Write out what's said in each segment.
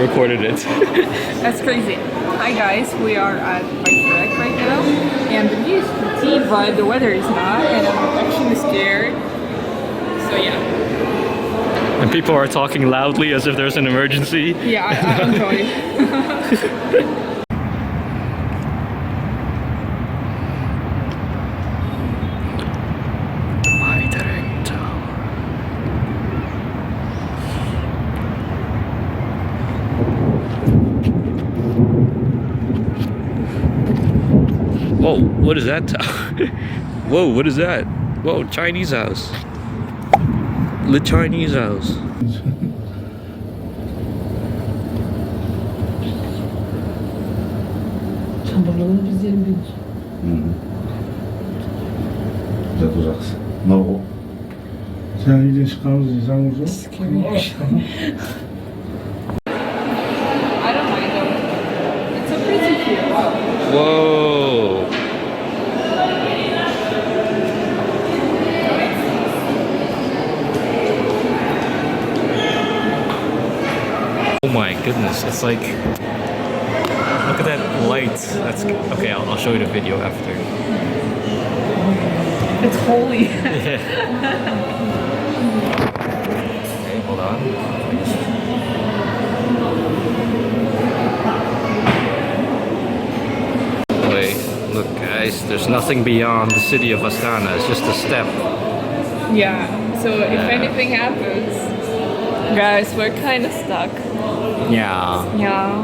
recorded it. That's crazy. Hi guys, we are at Baiterek right now, and the view is pretty, but the weather is not, and I'm actually scared. So yeah. And people are talking loudly as if there's an emergency. Yeah, I enjoy it. Baiterek Tower. Whoa, what is that? Whoa, what is that? Whoa, Chinese house. The Chinese house. Çamurluğunu biz yerim bilir. Güzel uzaksın. Ne o? Sen iyice çıkarız insan uzun. I don't mind though. It's a pretty cute. Whoa. Oh my goodness, it's like, look at that light. That's okay. I'll show you the video after. It's holy. Okay, hold on. Wait, look guys, there's nothing beyond the city of Astana. It's just a step. Yeah, so if anything happens, guys, we're kind of stuck. Yeah. Yeah.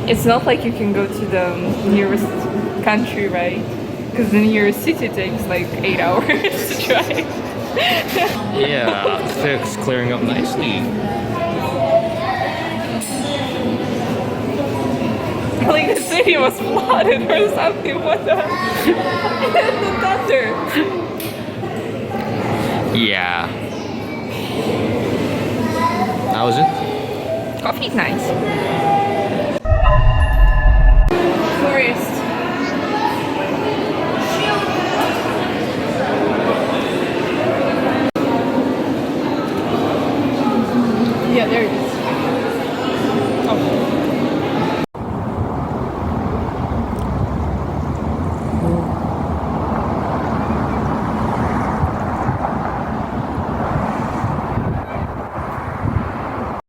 It's not like you can go to the nearest country, right? Because the nearest city takes like 8 hours to drive. Yeah, it's clearing up nicely. Like the city was flooded or something. What the? And the thunder. Yeah. How is it? Coffee's nice.